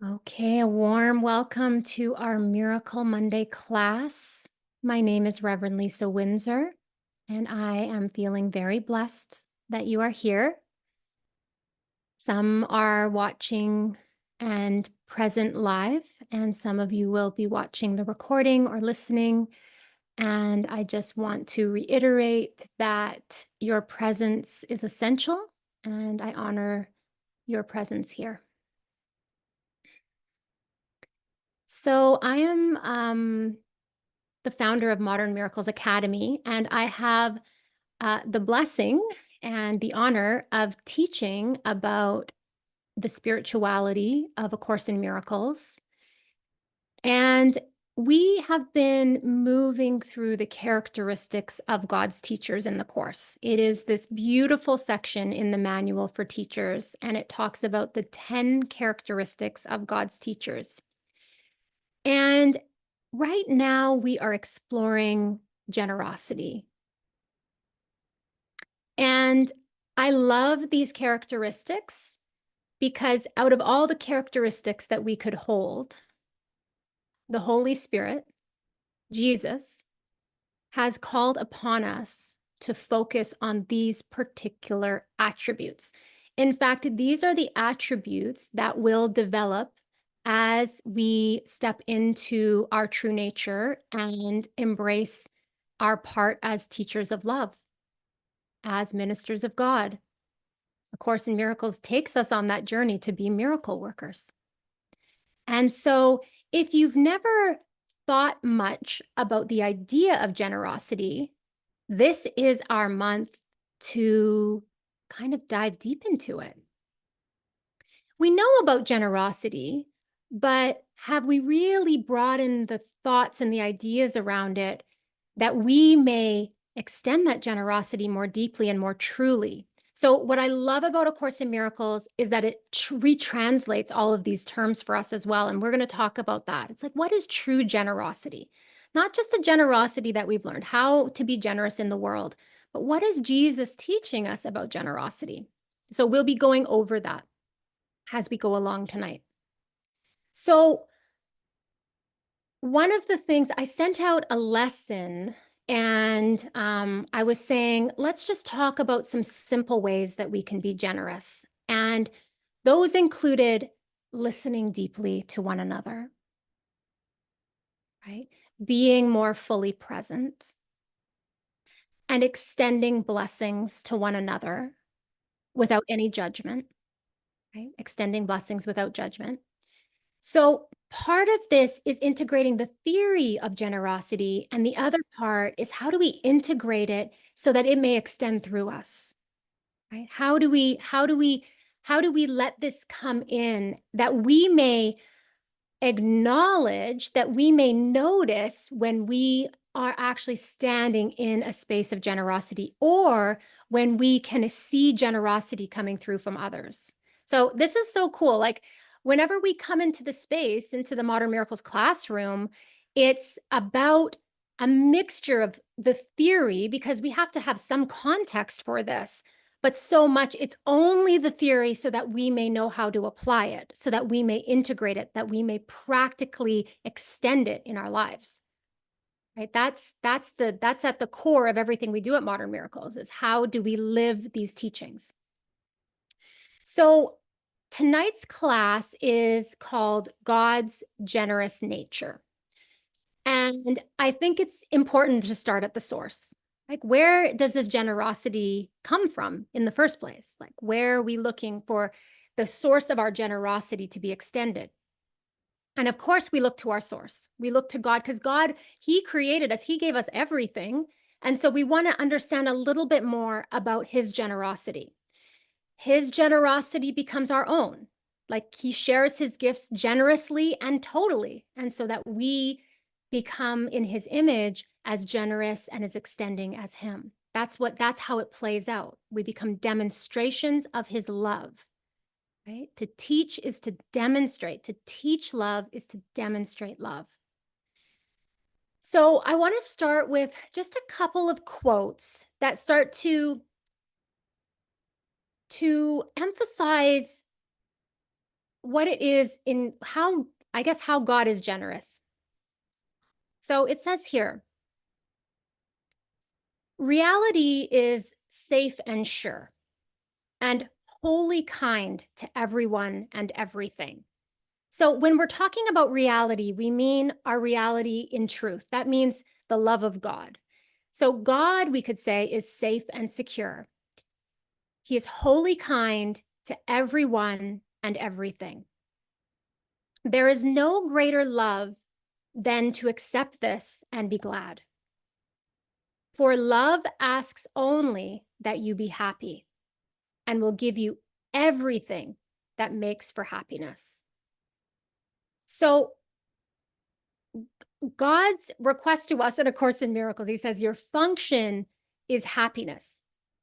Okay, a warm welcome to our Miracle Monday class. My name is Reverend Lisa Windsor, and I am feeling very blessed that you are here. Some are watching and present live, and some of you will be watching the recording or listening. And I just want to reiterate that your presence is essential, and I honor your presence here. So I am the founder of Modern Miracles Academy, and I have the blessing and the honor of teaching about the spirituality of A Course in Miracles. And we have been moving through the characteristics of God's teachers in the Course. It is this beautiful section in the manual for teachers, and it talks about the 10 characteristics of God's teachers. And right now we are exploring generosity. And I love these characteristics because out of all the characteristics that we could hold, the Holy Spirit, Jesus, has called upon us to focus on these particular attributes. In fact, these are the attributes that will develop as we step into our true nature and embrace our part as teachers of love, as ministers of God. A Course in Miracles takes us on that journey to be miracle workers. And so if you've never thought much about the idea of generosity, this is our month to kind of dive deep into it. We know about generosity, but have we really broadened the thoughts and the ideas around it that we may extend that generosity more deeply and more truly? So what I love about A Course in Miracles is that it retranslates all of these terms for us as well. And we're going to talk about that. It's like, what is true generosity? Not just the generosity that we've learned, how to be generous in the world, but what is Jesus teaching us about generosity? So we'll be going over that as we go along tonight. So one of the things I sent out a lesson and I was saying, let's just talk about some simple ways that we can be generous. And those included listening deeply to one another, right? Being more fully present and extending blessings to one another without any judgment, right? Extending blessings without judgment. So part of this is integrating the theory of generosity, and the other part is how do we integrate it so that it may extend through us, right? How do we let this come in that we may acknowledge, that we may notice when we are actually standing in a space of generosity, or when we can see generosity coming through from others. So this is so cool. Like whenever we come into the space, into the Modern Miracles classroom, it's about a mixture of the theory, because we have to have some context for this, but so much it's only the theory so that we may know how to apply it, so that we may integrate it, that we may practically extend it in our lives. Right? That's at the core of everything we do at Modern Miracles, is how do we live these teachings. So tonight's class is called God's Generous Nature. And I think it's important to start at the source. Like, where does this generosity come from in the first place? Like, where are we looking for the source of our generosity to be extended? And of course, we look to our source. We look to God, because God, He created us, He gave us everything. And so we want to understand a little bit more about His generosity. His generosity becomes our own. Like He shares His gifts generously and totally. And so that we become in His image as generous and as extending as Him. That's how it plays out. We become demonstrations of His love. Right? To teach is to demonstrate. To teach love is to demonstrate love. So I want to start with just a couple of quotes that start to emphasize what it is in how, I guess, how God is generous. So it says here, reality is safe and sure and wholly kind to everyone and everything. So when we're talking about reality, we mean our reality in truth. That means the love of God. So God, we could say, is safe and secure. He is wholly kind to everyone and everything. There is no greater love than to accept this and be glad. For love asks only that you be happy and will give you everything that makes for happiness. So God's request to us in A Course in Miracles, he says, your function is happiness.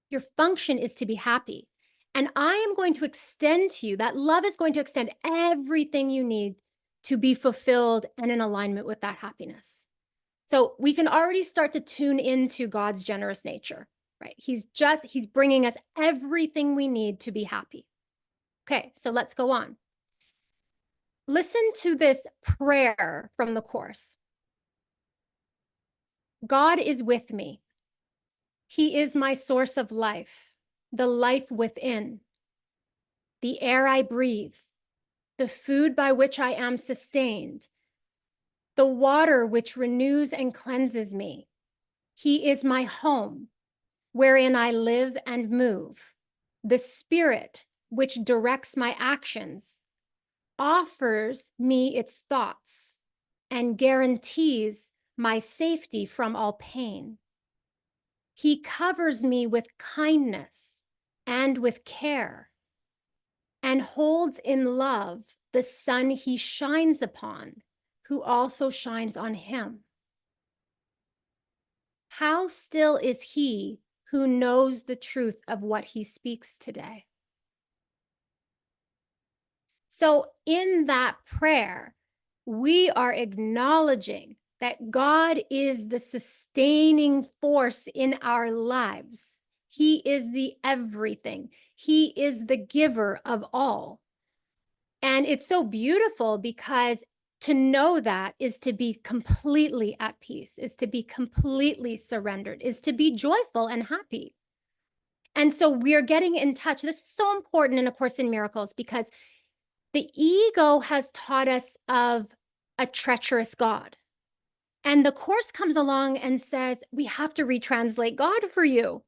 Your function is to be happy. And I am going to extend to you, that love is going to extend everything you need to be fulfilled and in alignment with that happiness. So we can already start to tune into God's generous nature, right? He's bringing us everything we need to be happy. Okay, so let's go on. Listen to this prayer from the Course. God is with me. He is my source of life, the life within, the air I breathe, the food by which I am sustained, the water which renews and cleanses me. He is my home, wherein I live and move, the spirit which directs my actions, offers me its thoughts, and guarantees my safety from all pain. He covers me with kindness and with care, and holds in love the sun he shines upon, who also shines on him. How still is he who knows the truth of what he speaks today? So in that prayer, we are acknowledging that God is the sustaining force in our lives. He is the everything. He is the giver of all. And it's so beautiful because to know that is to be completely at peace, is to be completely surrendered, is to be joyful and happy. And so we're getting in touch. This is so important in A Course in Miracles because the ego has taught us of a treacherous God. And the Course comes along and says, we have to retranslate God for you.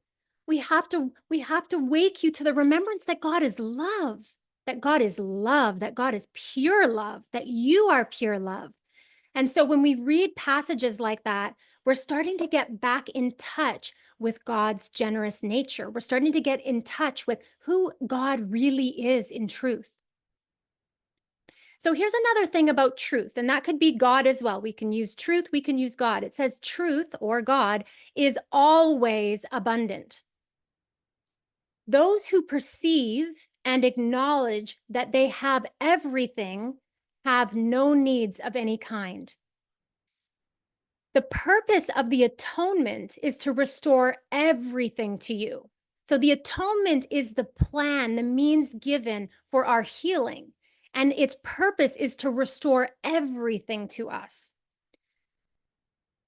We have to wake you to the remembrance that God is love, that God is love, that God is pure love, that you are pure love. And so when we read passages like that, we're starting to get back in touch with God's generous nature. We're starting to get in touch with who God really is in truth. So here's another thing about truth, and that could be God as well. We can use truth, we can use God. It says truth or God is always abundant. Those who perceive and acknowledge that they have everything have no needs of any kind. The purpose of the atonement is to restore everything to you. So the atonement is the plan, the means given for our healing. And its purpose is to restore everything to us.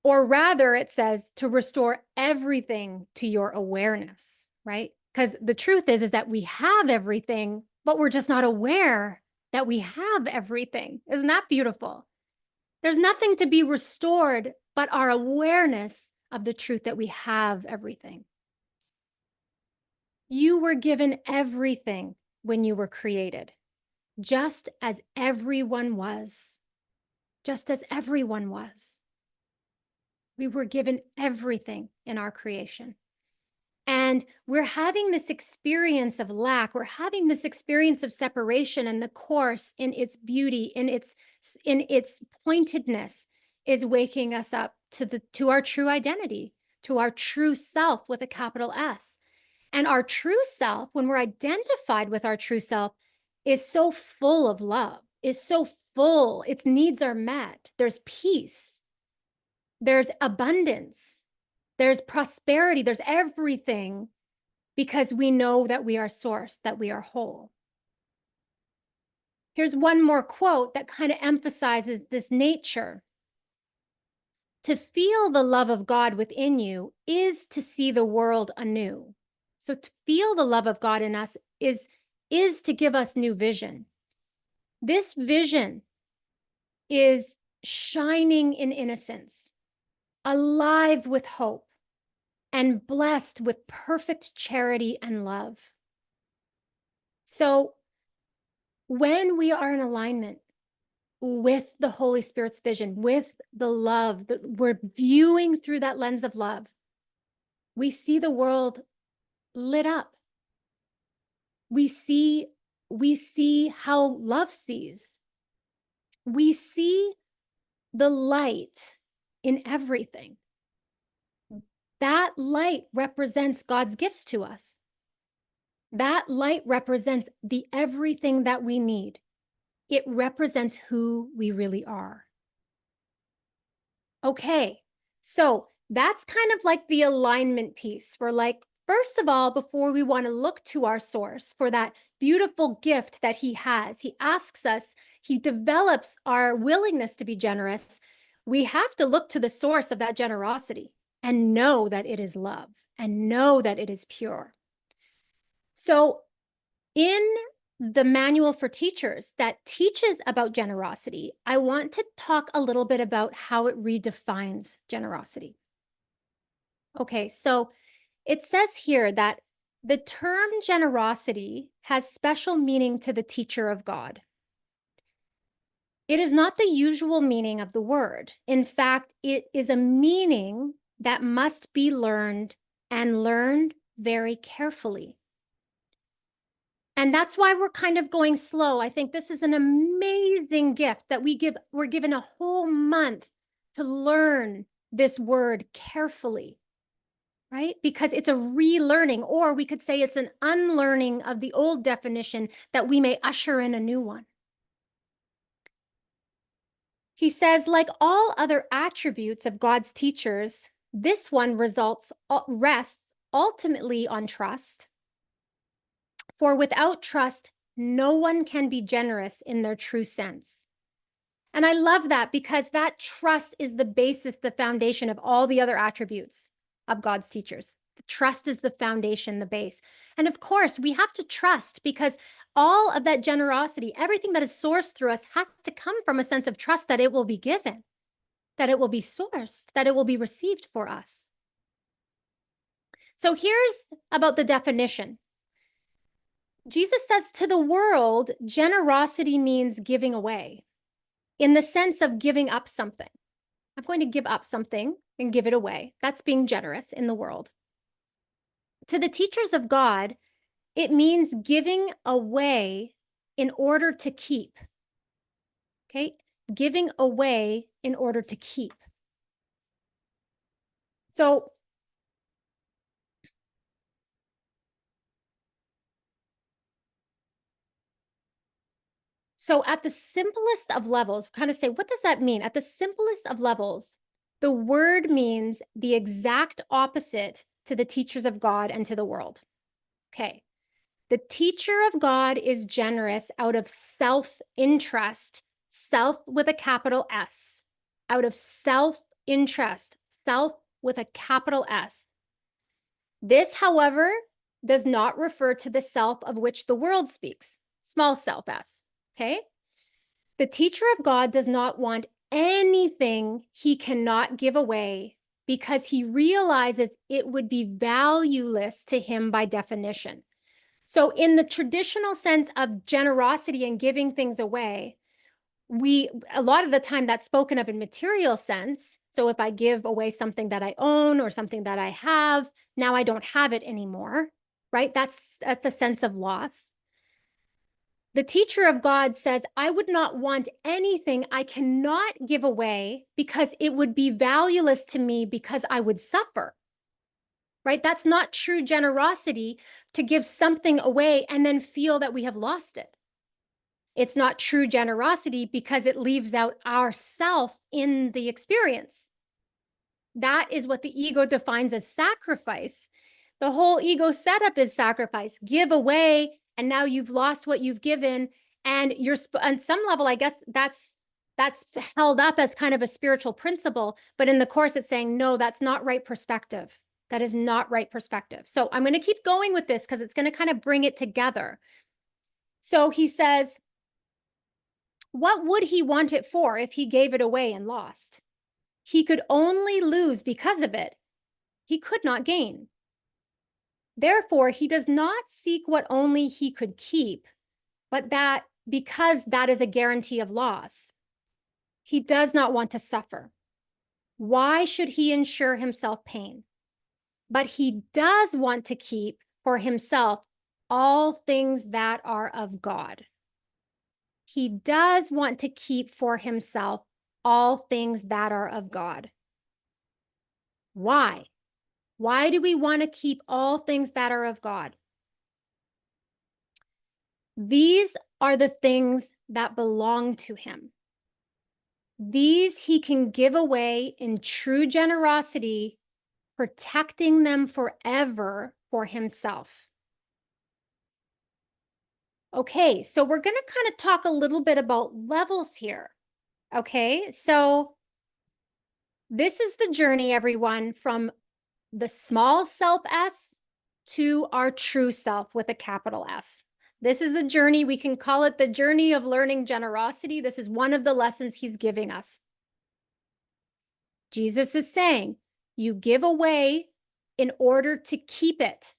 Or rather, it says to restore everything to your awareness, right? Because the truth is that we have everything, but we're just not aware that we have everything. Isn't that beautiful? There's nothing to be restored but our awareness of the truth that we have everything. You were given everything when you were created, just as everyone was, just as everyone was. We were given everything in our creation. And we're having this experience of lack. We're having this experience of separation, and the Course in its beauty, in its pointedness, is waking us up to our true identity, to our true self with a capital S. And our true self, when we're identified with our true self, is so full of love, is so full. Its needs are met. There's peace. There's abundance. There's prosperity. There's everything because we know that we are source, that we are whole. Here's one more quote that kind of emphasizes this nature. To feel the love of God within you is to see the world anew. So to feel the love of God in us is to give us new vision. This vision is shining in innocence, alive with hope, and blessed with perfect charity and love. So when we are in alignment with the Holy Spirit's vision, with the love that we're viewing through that lens of love, we see the world lit up. We see how love sees. We see the light in everything. That light represents God's gifts to us. That light represents the everything that we need. It represents who we really are. Okay, so that's kind of like the alignment piece. We're like, first of all, before we want to look to our source for that beautiful gift that he has, he asks us, he develops our willingness to be generous. We have to look to the source of that generosity and know that it is love and know that it is pure. So in the manual for teachers that teaches about generosity, I want to talk a little bit about how it redefines generosity. Okay, so it says here that the term generosity has special meaning to the teacher of God. It is not the usual meaning of the word. In fact, it is a meaning that must be learned and learned very carefully. And that's why we're kind of going slow. I think this is an amazing gift that we're given a whole month to learn this word carefully, right? Because it's a relearning, or we could say it's an unlearning of the old definition that we may usher in a new one. He says, like all other attributes of God's teachers, this one rests ultimately on trust. For without trust, no one can be generous in their true sense. And I love that because that trust is the basis, the foundation of all the other attributes of God's teachers. The trust is the foundation, the base. And of course, we have to trust because all of that generosity, everything that is sourced through us has to come from a sense of trust that it will be given, that it will be sourced, that it will be received for us. So here's about the definition. Jesus says to the world, generosity means giving away in the sense of giving up something. I'm going to give up something and give it away. That's being generous in the world. To the teachers of God, it means giving away in order to keep. Okay? Giving away in order to keep. So at the simplest of levels, kind of say, what does that mean? At the simplest of levels, the word means the exact opposite to the teachers of God and to the world. Okay. The teacher of God is generous out of self-interest, self with a capital S, out of self-interest, self with a capital S. This, however, does not refer to the self of which the world speaks, small self S. Okay. The teacher of God does not want anything he cannot give away because he realizes it would be valueless to him by definition. So in the traditional sense of generosity and giving things away, a lot of the time that's spoken of in material sense. So if I give away something that I own or something that I have, now I don't have it anymore, right? That's a sense of loss. The teacher of God says, I would not want anything I cannot give away because it would be valueless to me because I would suffer, right? That's not true generosity to give something away and then feel that we have lost it. It's not true generosity because it leaves out ourself in the experience. That is what the ego defines as sacrifice. The whole ego setup is sacrifice. Give away, and now you've lost what you've given, And you're on some level, I guess that's held up as kind of a spiritual principle, but in the course it's saying, no, that's not right perspective. That is not right perspective. So I'm going to keep going with this because it's going to kind of bring it together. So he says, what would he want it for if he gave it away and lost? He could only lose because of it. He could not gain. Therefore, he does not seek what only he could keep, but that because that is a guarantee of loss. He does not want to suffer. Why should he ensure himself pain? But he does want to keep for himself all things that are of God. He does want to keep for himself all things that are of God. Why? Why do we want to keep all things that are of God? These are the things that belong to him. These he can give away in true generosity, protecting them forever for himself. Okay, so we're going to kind of talk a little bit about levels here. Okay, so this is the journey, everyone, from the small self S to our true self with a capital S. This is a journey, we can call it the journey of learning generosity. This is one of the lessons he's giving us. Jesus is saying, you give away in order to keep it,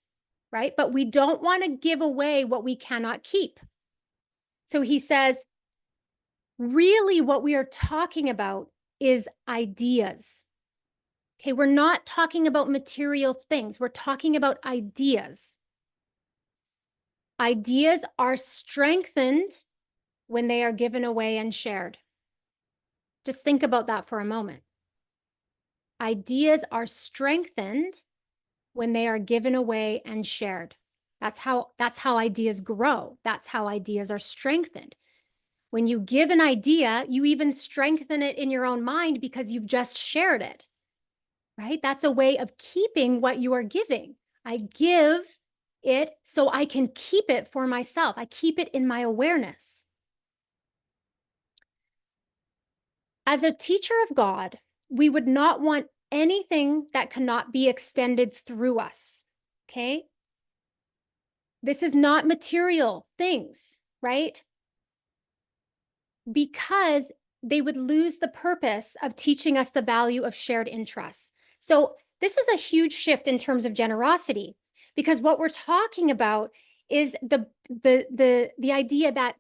right? But we don't want to give away what we cannot keep. So he says, really what we are talking about is ideas. Okay, we're not talking about material things. We're talking about ideas. Ideas are strengthened when they are given away and shared. Just think about that for a moment. Ideas are strengthened when they are given away and shared. That's how ideas grow. That's how ideas are strengthened. When you give an idea, you even strengthen it in your own mind because you've just shared it, right? That's a way of keeping what you are giving. I give it so I can keep it for myself. I keep it in my awareness. As a teacher of God, we would not want anything that cannot be extended through us, okay? This is not material things, right? Because they would lose the purpose of teaching us the value of shared interests. So this is a huge shift in terms of generosity, because what we're talking about is the idea that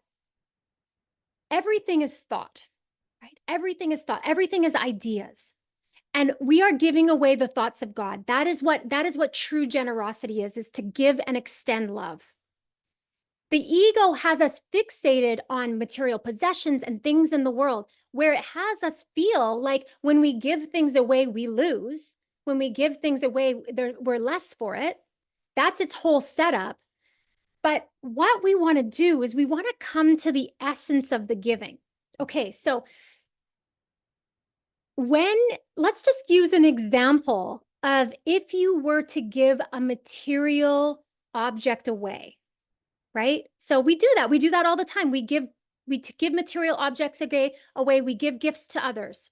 everything is thought, right? Everything is thought, everything is ideas. And we are giving away the thoughts of God. That is what true generosity is to give and extend love. The ego has us fixated on material possessions and things in the world, where it has us feel like when we give things away, we lose. When we give things away, we're less for it. That's its whole setup. But what we want to do is we want to come to the essence of the giving. Okay, so let's just use an example of if you were to give a material object away. Right? So we do that. We do that all the time. We give material objects away. We give gifts to others.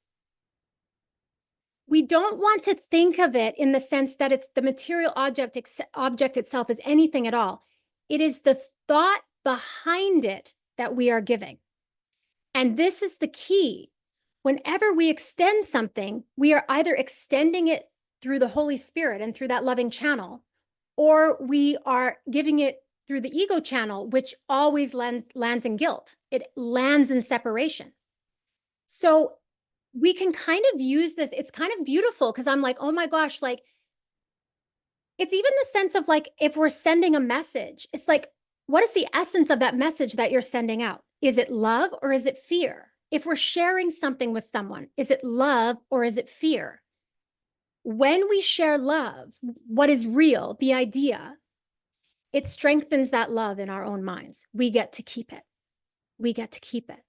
We don't want to think of it in the sense that it's the material object itself is anything at all. It is the thought behind it that we are giving. And this is the key. Whenever we extend something, we are either extending it through the Holy Spirit and through that loving channel, or we are giving it through the ego channel, which always lands in guilt. It lands in separation. So we can kind of use this. It's kind of beautiful because I'm like, oh my gosh, like it's even the sense of like, if we're sending a message, it's like, what is the essence of that message that you're sending out? Is it love or is it fear? If we're sharing something with someone, is it love or is it fear? When we share love, what is real, the idea, it strengthens that love in our own minds. We get to keep it. We get to keep it.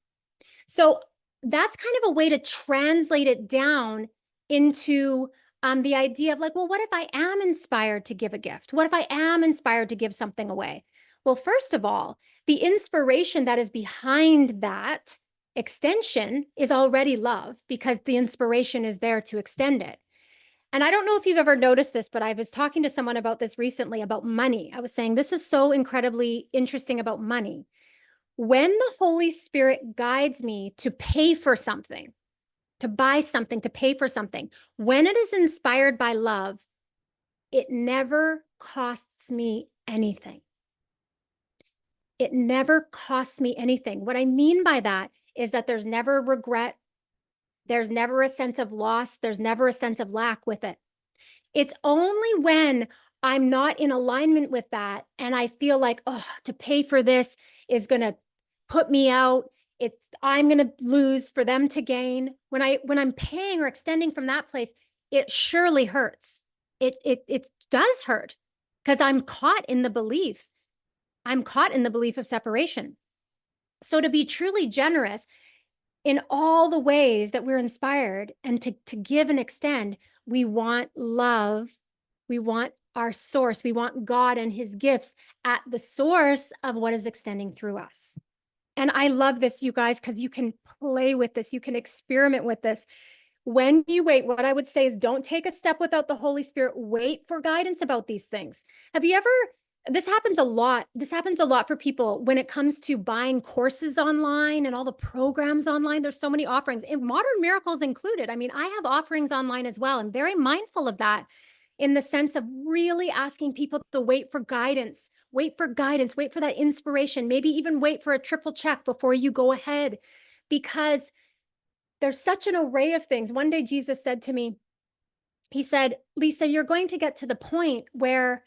So that's kind of a way to translate it down into the idea of like, well, what if I am inspired to give a gift? What if I am inspired to give something away? Well, first of all, the inspiration that is behind that extension is already love, because the inspiration is there to extend it. And I don't know if you've ever noticed this, but I was talking to someone about this recently about money. I was saying, this is so incredibly interesting about money. When the Holy Spirit guides me to pay for something, to buy something, to pay for something, when it is inspired by love, it never costs me anything. It never costs me anything. What I mean by that is that there's never regret. There's never a sense of loss. There's never a sense of lack with it. It's only when I'm not in alignment with that and I feel like, oh, to pay for this is going to put me out. I'm going to lose for them to gain. When I'm paying or extending from that place, it surely hurts. It does hurt, because I'm caught in the belief. I'm caught in the belief of separation. So to be truly generous in all the ways that we're inspired and to give and extend, we want love. We want our source. We want God and his gifts at the source of what is extending through us. And I love this, you guys, because you can play with this. You can experiment with this. When you wait, what I would say is, don't take a step without the Holy Spirit. Wait for guidance about these things. Have you ever, this happens a lot. This happens a lot for people when it comes to buying courses online and all the programs online. There's so many offerings, and Modern Miracles included. I mean, I have offerings online as well. I'm very mindful of that, in the sense of really asking people to wait for guidance, wait for guidance, wait for that inspiration, maybe even wait for a triple check before you go ahead, because there's such an array of things. One day Jesus said to me, he said, Lisa, you're going to get to the point where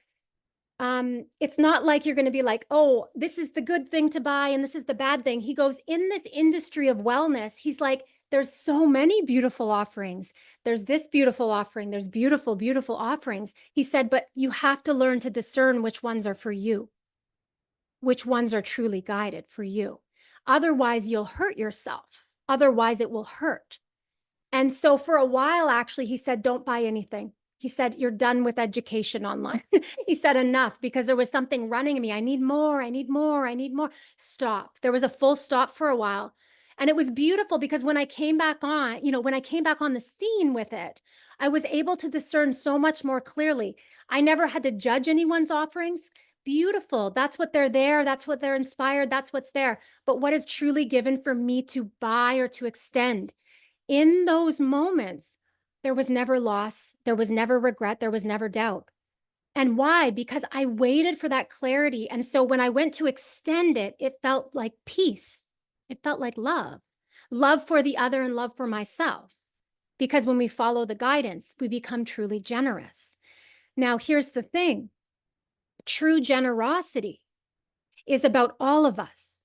it's not like you're going to be like, oh, this is the good thing to buy and this is the bad thing. He goes, in this industry of wellness, he's like, there's so many beautiful offerings. There's this beautiful offering. There's beautiful, beautiful offerings. He said, but you have to learn to discern which ones are for you, which ones are truly guided for you. Otherwise, you'll hurt yourself. Otherwise, it will hurt. And so for a while, actually, he said, don't buy anything. He said, you're done with education online. He said, enough, because there was something running in me. I need more. I need more. I need more. Stop. There was a full stop for a while. And it was beautiful, because when I came back on, when I came back on the scene with it, I was able to discern so much more clearly. I never had to judge anyone's offerings. Beautiful. That's what they're there. That's what they're inspired. That's what's there. But what is truly given for me to buy or to extend? In those moments, there was never loss. There was never regret. There was never doubt. And why? Because I waited for that clarity. And so when I went to extend it, it felt like peace. It felt like love, love for the other and love for myself. Because when we follow the guidance, we become truly generous. Now, here's the thing. True generosity is about all of us.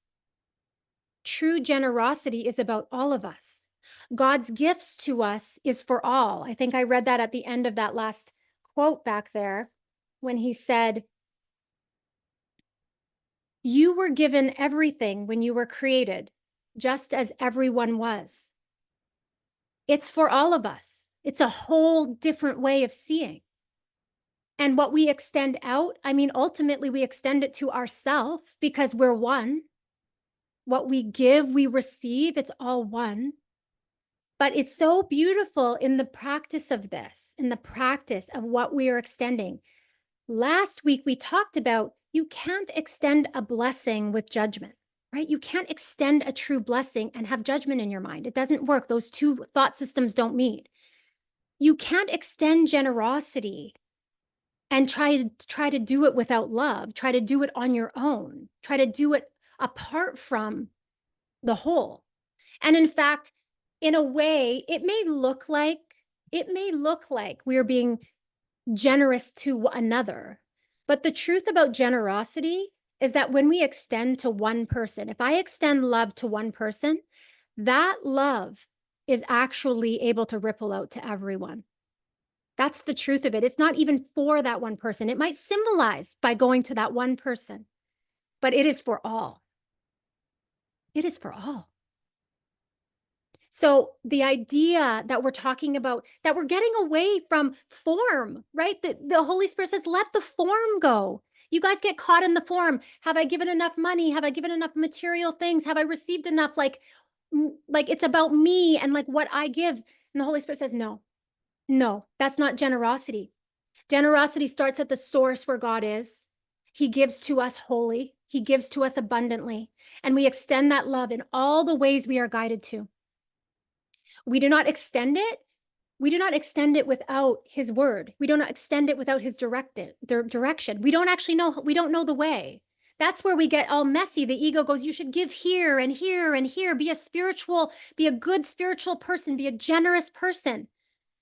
True generosity is about all of us. God's gifts to us is for all. I think I read that at the end of that last quote back there, when he said, you were given everything when you were created, just as everyone was. It's for all of us. It's a whole different way of seeing. And what we extend out, I mean, ultimately we extend it to ourselves, because we're one. What we give, we receive. It's all one. But it's so beautiful in the practice of this, in the practice of what we are extending. Last week, we talked about you can't extend a blessing with judgment, right? You can't extend a true blessing and have judgment in your mind. It doesn't work. Those two thought systems don't meet. You can't extend generosity and try to do it without love, try to do it on your own, try to do it apart from the whole. And in fact, in a way, it may look like we're being generous to another. But the truth about generosity is that when we extend to one person, if I extend love to one person, that love is actually able to ripple out to everyone. That's the truth of it. It's not even for that one person. It might symbolize by going to that one person, but it is for all. It is for all. So the idea that we're talking about, that we're getting away from form, right? The Holy Spirit says, let the form go. You guys get caught in the form. Have I given enough money? Have I given enough material things? Have I received enough? Like it's about me and like what I give. And the Holy Spirit says, no, no, that's not generosity. Generosity starts at the source where God is. He gives to us wholly. He gives to us abundantly. And we extend that love in all the ways we are guided to. We do not extend it. We do not extend it without his word. We do not extend it without his direction. We don't actually know. We don't know the way. That's where we get all messy. The ego goes, you should give here and here and here. Be a good spiritual person. Be a generous person.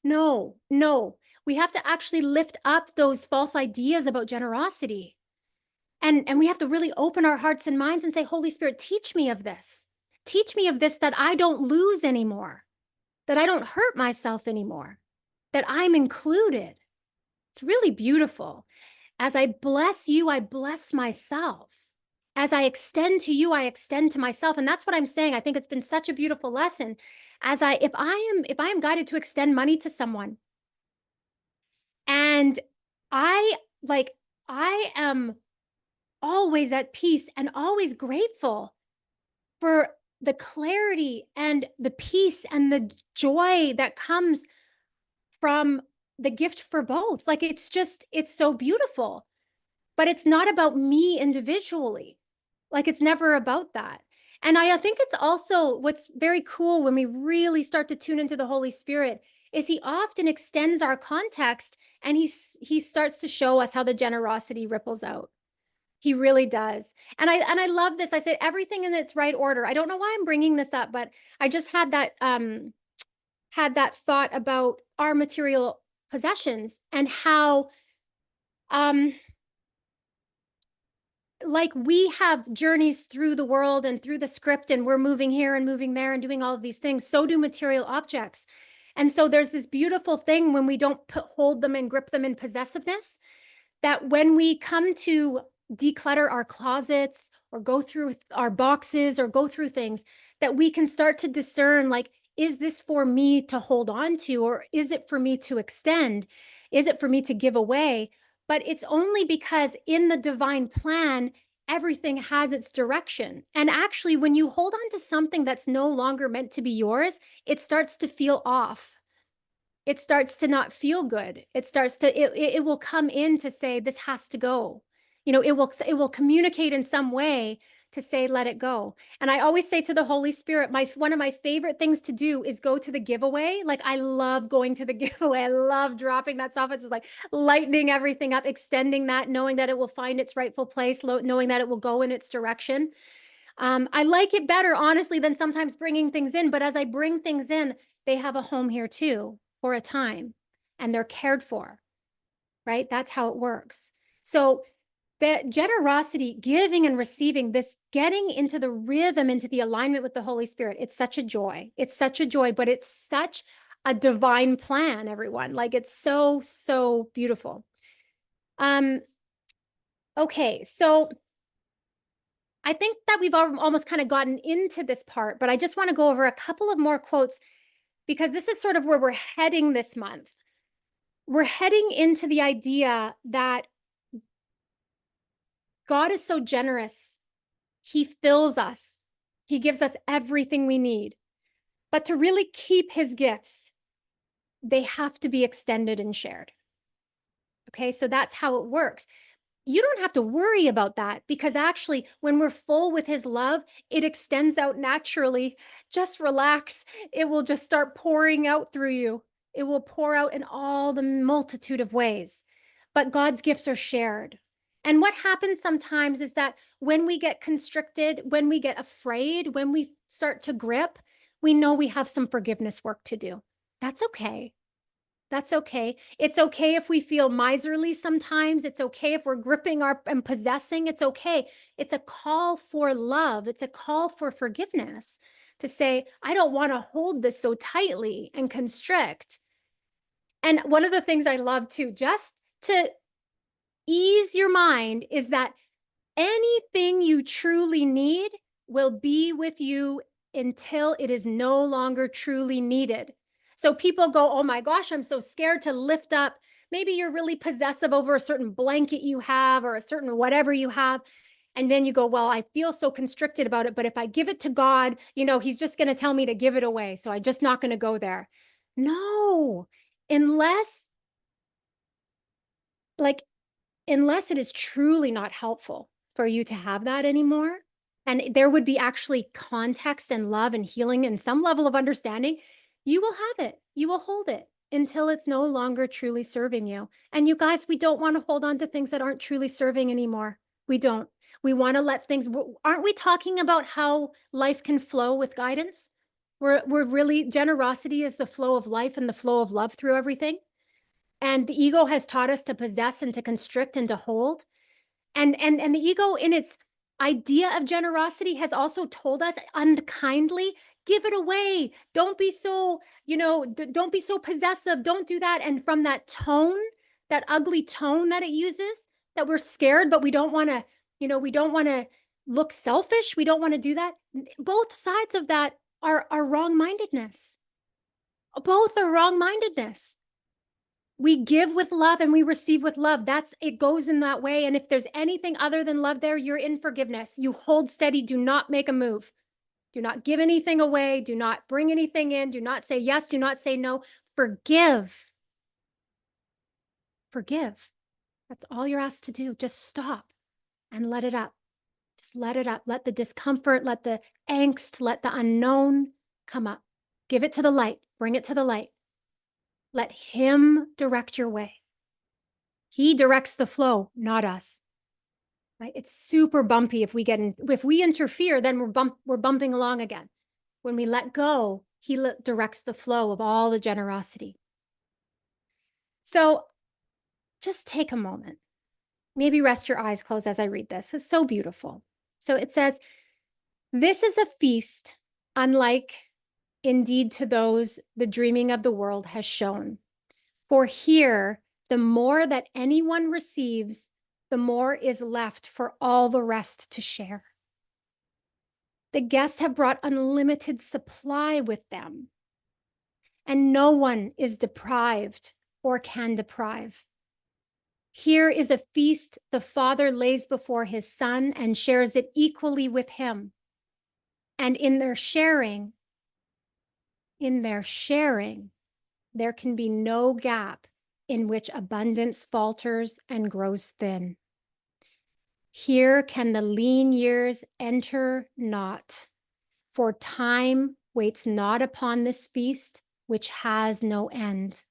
No, no. We have to actually lift up those false ideas about generosity. And we have to really open our hearts and minds and say, Holy Spirit, teach me of this. Teach me of this, that I don't lose anymore, that I don't hurt myself anymore, that I'm included. It's really beautiful. As I bless you, I bless myself. As I extend to you, I extend to myself. And that's what I'm saying. I think it's been such a beautiful lesson. If I am guided to extend money to someone, and I am always at peace and always grateful for the clarity and the peace and the joy that comes from the gift for both. Like, it's so beautiful, but it's not about me individually. Like, it's never about that. And I think it's also what's very cool when we really start to tune into the Holy Spirit is he often extends our context, and he starts to show us how the generosity ripples out. He really does. And I love this. I said everything in its right order. I don't know why I'm bringing this up, but I just had that thought about our material possessions and how like we have journeys through the world and through the script, and we're moving here and moving there and doing all of these things. So do material objects. And so there's this beautiful thing when we don't hold them and grip them in possessiveness, that when we come to declutter our closets or go through our boxes or go through things, that we can start to discern, like, is this for me to hold on to, or is it for me to extend? Is it for me to give away? But it's only because in the divine plan, everything has its direction. And actually, when you hold on to something that's no longer meant to be yours, it starts to feel off. It starts to not feel good. It will come in to say, this has to go. It will communicate in some way to say, let it go. And I always say to the Holy Spirit, one of my favorite things to do is go to the giveaway. Like, I love going to the giveaway. I love dropping that stuff. It's just like lightening everything up, extending that, knowing that it will find its rightful place, knowing that it will go in its direction. I like it better, honestly, than sometimes bringing things in. But as I bring things in, they have a home here too for a time, and they're cared for, right? That's how it works. So the generosity, giving and receiving, this getting into the rhythm, into the alignment with the Holy Spirit, it's such a joy. It's such a joy, but it's such a divine plan, everyone. Like, it's so, so beautiful. Okay, so I think that we've almost kind of gotten into this part, but I just want to go over a couple of more quotes, because this is sort of where we're heading this month. We're heading into the idea that God is so generous. He fills us. He gives us everything we need. But to really keep his gifts, they have to be extended and shared. Okay, so that's how it works. You don't have to worry about that, because actually, when we're full with his love, it extends out naturally. Just relax. It will just start pouring out through you. It will pour out in all the multitude of ways. But God's gifts are shared. And what happens sometimes is that when we get constricted, when we get afraid, when we start to grip, we know we have some forgiveness work to do. That's okay. That's okay. It's okay if we feel miserly sometimes. It's okay if we're gripping and possessing. It's okay. It's a call for love. It's a call for forgiveness, to say, I don't want to hold this so tightly and constrict. And one of the things I love too, just to ease your mind, is that anything you truly need will be with you until it is no longer truly needed. So people go, oh my gosh, I'm so scared to lift up maybe you're really possessive over a certain blanket you have or a certain whatever you have. And then you go, well, I feel so constricted about it, but if I give it to God, he's just going to tell me to give it away. So I'm just not going to go there. No, unless like unless it is truly not helpful for you to have that anymore, and there would be actually context and love and healing and some level of understanding, you will have it. You will hold it until it's no longer truly serving you. And you guys, we don't want to hold on to things that aren't truly serving anymore. We don't. We want to let things, aren't we talking about how life can flow with guidance? We're really, generosity is the flow of life and the flow of love through everything. And the ego has taught us to possess and to constrict and to hold. And the ego in its idea of generosity has also told us unkindly, give it away. Don't be so, don't be so possessive. Don't do that. And from that tone, that ugly tone that it uses, that we're scared, but we don't want to, we don't want to look selfish. We don't want to do that. Both sides of that are wrong-mindedness. Both are wrong-mindedness. We give with love and we receive with love. It goes in that way. And if there's anything other than love there, you're in forgiveness. You hold steady. Do not make a move. Do not give anything away. Do not bring anything in. Do not say yes. Do not say no. Forgive. Forgive. That's all you're asked to do. Just stop and let it up. Just let it up. Let the discomfort, let the angst, let the unknown come up. Give it to the light. Bring it to the light. Let him direct your way. He directs the flow, not us. Right? It's super bumpy if we interfere, then we're bumping along again. When we let go, he directs the flow of all the generosity. So just take a moment. Maybe rest your eyes closed as I read this. It's so beautiful. So it says, this is a feast unlike indeed to those the dreaming of the world has shown. For here, the more that anyone receives, the more is left for all the rest to share. The guests have brought unlimited supply with them, and no one is deprived or can deprive. Here is a feast the Father lays before his Son and shares it equally with him. And in their sharing, there can be no gap in which abundance falters and grows thin. Here can the lean years enter not, for time waits not upon this feast, which has no end.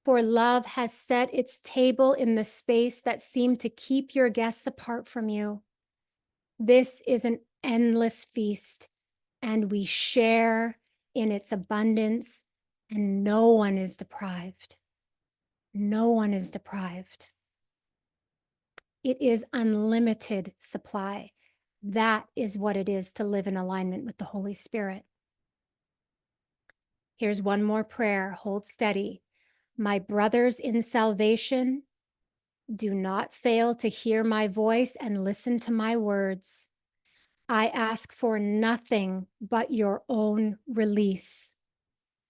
For love has set its table in the space that seemed to keep your guests apart from you. This is an endless feast, and we share in its abundance, and no one is deprived. No one is deprived. It is unlimited supply. That is what it is to live in alignment with the Holy Spirit. Here's one more prayer. Hold steady. My brothers in salvation, do not fail to hear my voice and listen to my words. I ask for nothing but your own release.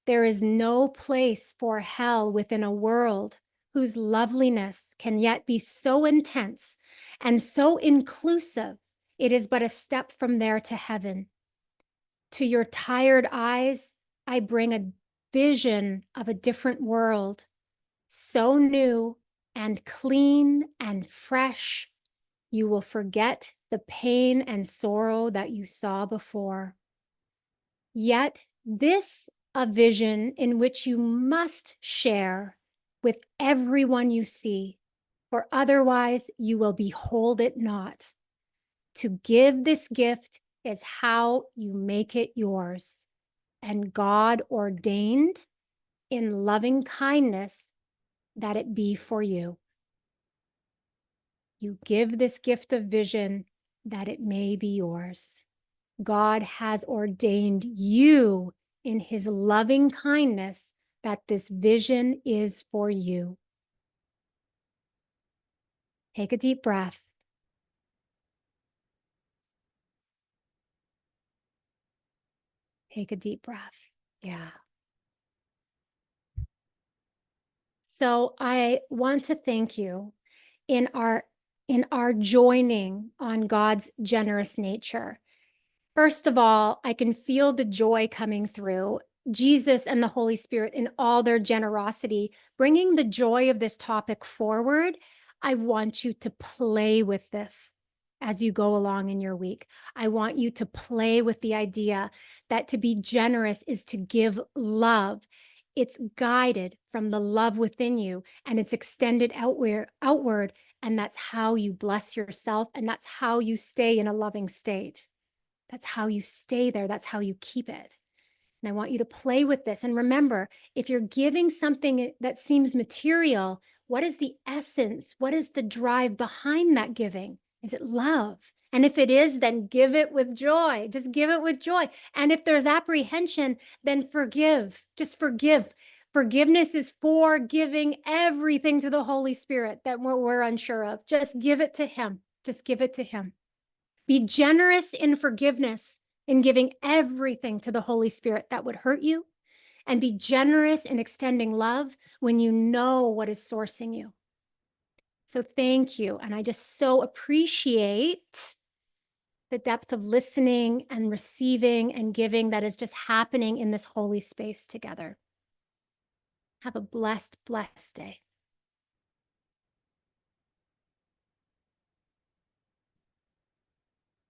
There is no place for hell within a world whose loveliness can yet be so intense and so inclusive. It is but a step from there to heaven. To your tired eyes, I bring a vision of a different world, so new and clean and fresh, you will forget the pain and sorrow that you saw before. Yet this a vision in which you must share with everyone you see, for otherwise you will behold it not. To give this gift is how you make it yours, and God ordained in loving kindness that it be for you. You give this gift of vision that it may be yours. God has ordained you in his loving kindness that this vision is for you. Take a deep breath. Take a deep breath. Yeah. So I want to thank you in our joining on God's generous nature. First of all, I can feel the joy coming through. Jesus and the Holy Spirit in all their generosity, bringing the joy of this topic forward. I want you to play with this as you go along in your week. I want you to play with the idea that to be generous is to give love. It's guided from the love within you and it's extended outward, and that's how you bless yourself, and that's how you stay in a loving state. That's how you stay there. That's how you keep it. And I want you to play with this. And remember, if you're giving something that seems material, what is the essence? What is the drive behind that giving? Is it love? And if it is, then give it with joy. Just give it with joy. And if there's apprehension, then forgive. Just forgive. Forgiveness is for giving everything to the Holy Spirit that we're unsure of. Just give it to Him. Just give it to Him. Be generous in forgiveness, in giving everything to the Holy Spirit that would hurt you, and be generous in extending love when you know what is sourcing you. So thank you. And I just so appreciate the depth of listening and receiving and giving that is just happening in this holy space together. Have a blessed, blessed day.